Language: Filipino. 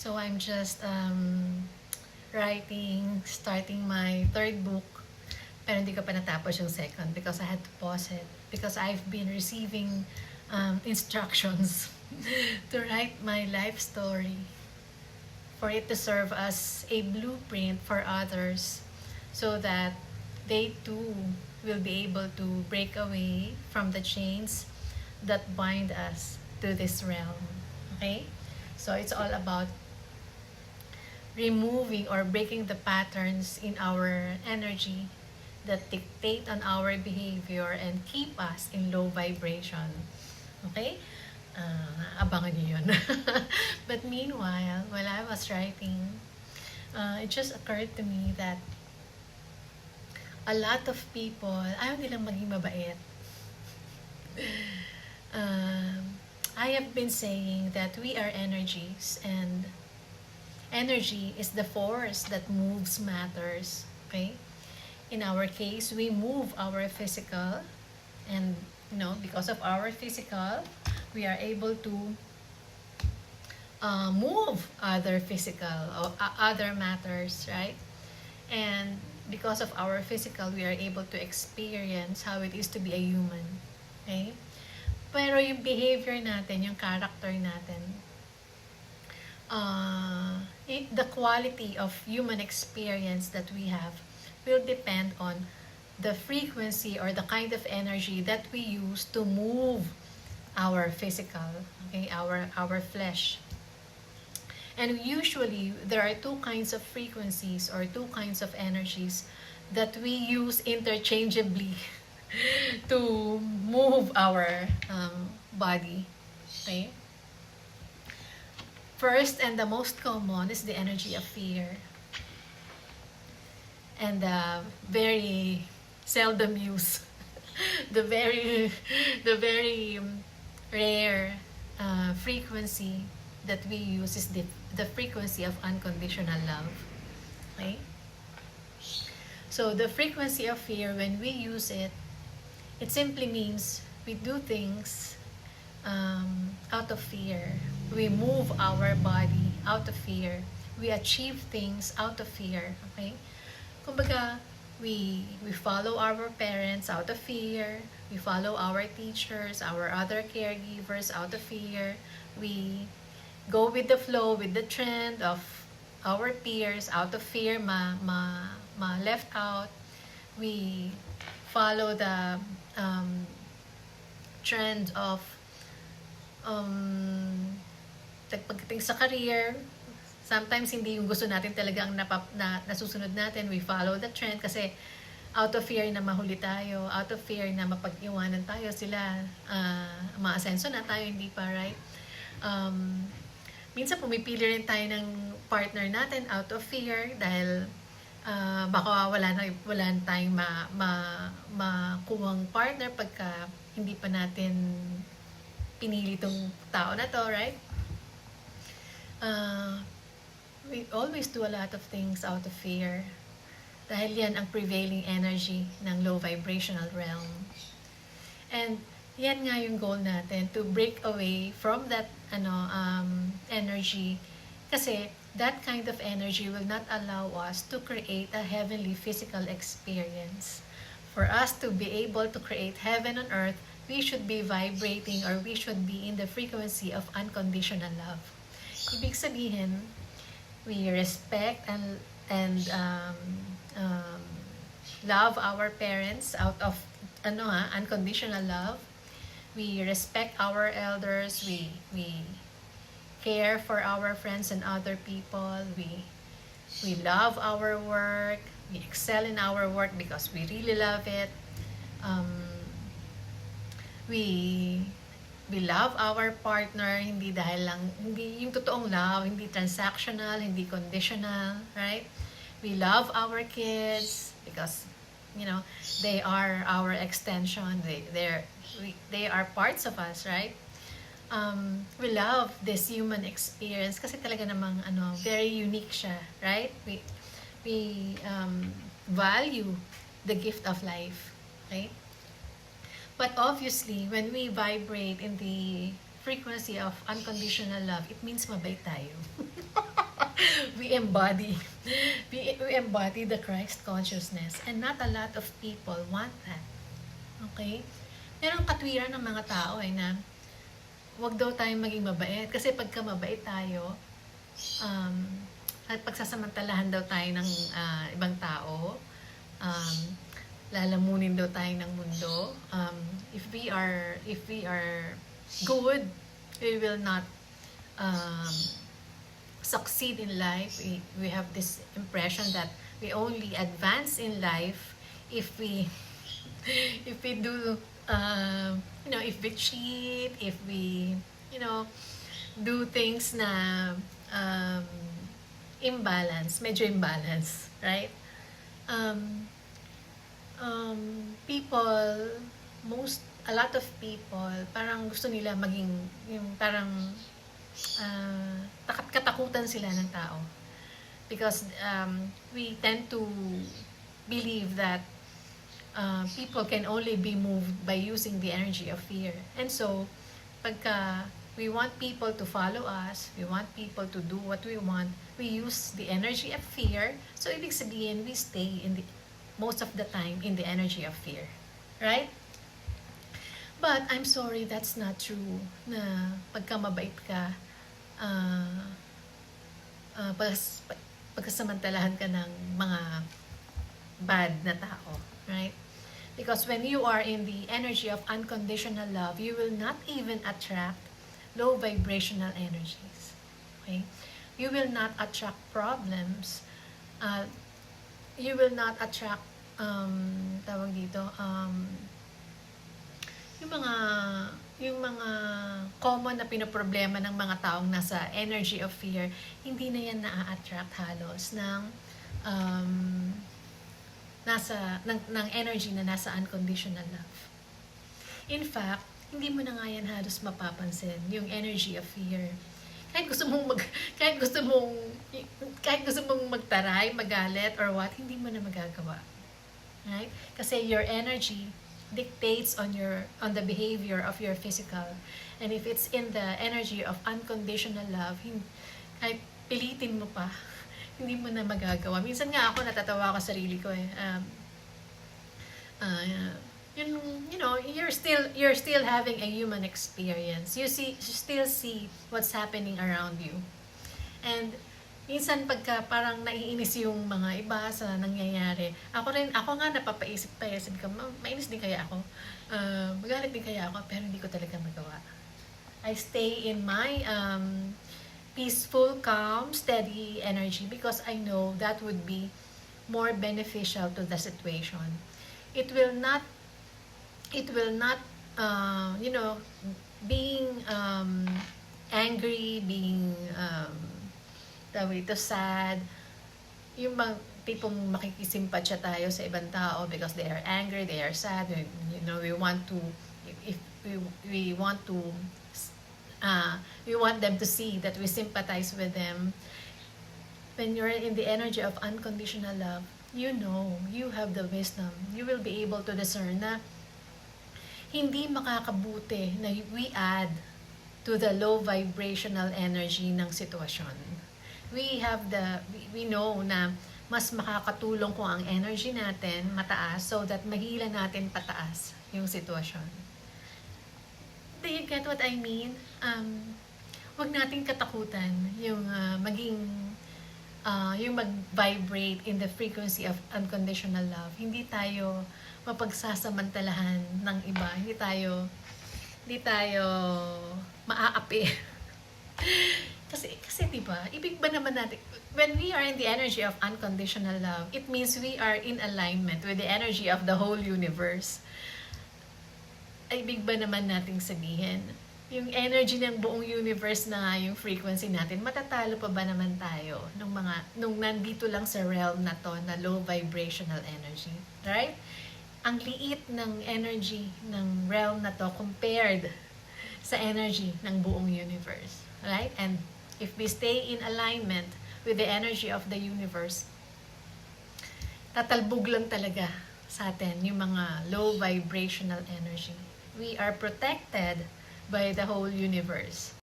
So I'm just starting my third book, pero hindi ko pa natapos yung second because I had to pause it because I've been receiving instructions to write my life story for it to serve as a blueprint for others so that they too will be able to break away from the chains that bind us to this realm. Okay? So it's all about removing or breaking the patterns in our energy that dictate on our behavior and keep us in low vibration. Okay? Abangan niyo yun. But meanwhile, while I was writing, it just occurred to me that a lot of people, ayaw nilang maging mabait. I have been saying that we are energies and energy is the force that moves matters. Okay? In our case, we move our physical, and because of our physical, we are able to move other physical or other matters, right? And because of our physical, we are able to experience how it is to be a human. Okay? Pero yung behavior natin, yung character natin, the quality of human experience that we have will depend on the frequency or the kind of energy that we use to move our physical, okay, our flesh. And usually there are two kinds of frequencies or two kinds of energies that we use interchangeably to move our body. Okay? First and the most common is the energy of fear. And the very seldom used, the very rare frequency that we use is the frequency of unconditional love. Okay? So the frequency of fear, when we use it, it simply means we do things out of fear. We move our body out of fear. We achieve things out of fear. Okay? Kumbaga, we follow our parents out of fear. We follow our teachers, our other caregivers out of fear. We go with the flow, with the trend of our peers out of fear, left out. We follow the trend of pagdating sa career. Sometimes hindi yung gusto natin talaga ang nasusunod natin. We follow the trend kasi out of fear na mahuli tayo, out of fear na mapag-iwanan tayo sila, ma-asenso na tayo, hindi pa, right? Minsan pumipili rin tayo ng partner natin out of fear dahil baka wala tayong makuhang partner pagka hindi pa natin pinili tong tao na to, right? We always do a lot of things out of fear dahil yan ang prevailing energy ng low vibrational realm. And yan nga yung goal natin, to break away from that energy, kasi that kind of energy will not allow us to create a heavenly physical experience. For us to be able to create heaven on earth, we should be vibrating or we should be in the frequency of unconditional love. Ibig sabihin, we respect and love our parents out of unconditional love. We respect our elders. We care for our friends and other people. We love our work. We excel in our work because we really love it. We love our partner, hindi yung totoong love, hindi transactional, hindi conditional, right? We love our kids because, they are our extension. They are parts of us, right? We love this human experience kasi talaga namang, very unique siya, right? We value the gift of life, right? But obviously, when we vibrate in the frequency of unconditional love, it means mabait tayo. we embody we embody the Christ consciousness, and not a lot of people want that. Okay? Merong katwiran ng mga tao ay na wag daw tayong maging mabait kasi pagka mabait tayo, at pagsasamantalahan daw tayo ng ibang tao, lalamunin daw tayo ng mundo. If we are good, we will not succeed in life. We have this impression that we only advance in life if we do if we cheat, if we do things na medyo imbalance, right? A lot of people, parang gusto nila maging, yung parang, katakutan sila ng tao. Because we tend to believe that people can only be moved by using the energy of fear. And so, pagka we want people to follow us, we want people to do what we want, we use the energy of fear. So, ibig sabihin, we stay most of the time in the energy of fear. Right? But, I'm sorry, that's not true. Na pagka mabait ka, pagkasamantalahan ka ng mga bad na tao. Right? Because when you are in the energy of unconditional love, you will not even attract low vibrational energies. Okay? You will not attract problems. You will not attract yung mga common na pinoproblema ng mga taong nasa energy of fear, hindi na yan na-attract halos ng energy na nasa unconditional love. In fact, hindi mo na nga yan halos mapapansin, yung energy of fear. Kahit gusto mong magtaray, magalit, or what, hindi mo na magagawa. Right? Kasi your energy dictates on the behavior of your physical. And if it's in the energy of unconditional love, kahit pilitin mo pa, hindi mo na magagawa. Minsan nga ako natatawa ko sa sarili ko eh. You're still having a human experience. You still see what's happening around you. And minsan pagka parang naiinis yung mga iba sa nangyayari, ako nga napapaisip ka, mainis din kaya ako, magalit din kaya ako, pero hindi ko talaga magawa. I stay in my peaceful, calm, steady energy because I know that would be more beneficial to the situation. It will not being angry, being sad, yung bang tipong makikisimpatya tayo sa ibang tao because they are angry, they are sad, we want them to see that we sympathize with them. When you're in the energy of unconditional love, you have the wisdom. You will be able to discern na hindi makakabuti na we add to the low vibrational energy ng sitwasyon. We know na mas makakatulong kung ang energy natin mataas so that mahila natin pataas yung sitwasyon. Do you get what I mean? Wag nating katakutan yung yung mag-vibrate in the frequency of unconditional love. Hindi tayo mapagsasamantalahan ng iba. Hindi tayo maaapi. Kasi diba, ibig ba naman natin, when we are in the energy of unconditional love, it means we are in alignment with the energy of the whole universe. Ibig ba naman nating sabihin, yung energy ng buong universe na yung frequency natin, matatalo pa ba naman tayo nung nandito lang sa realm na to, na low vibrational energy? Right? Ang liit ng energy ng realm na to compared sa energy ng buong universe. Right? And if we stay in alignment with the energy of the universe, tatalbog lang talaga sa atin yung mga low vibrational energy. We are protected by the whole universe.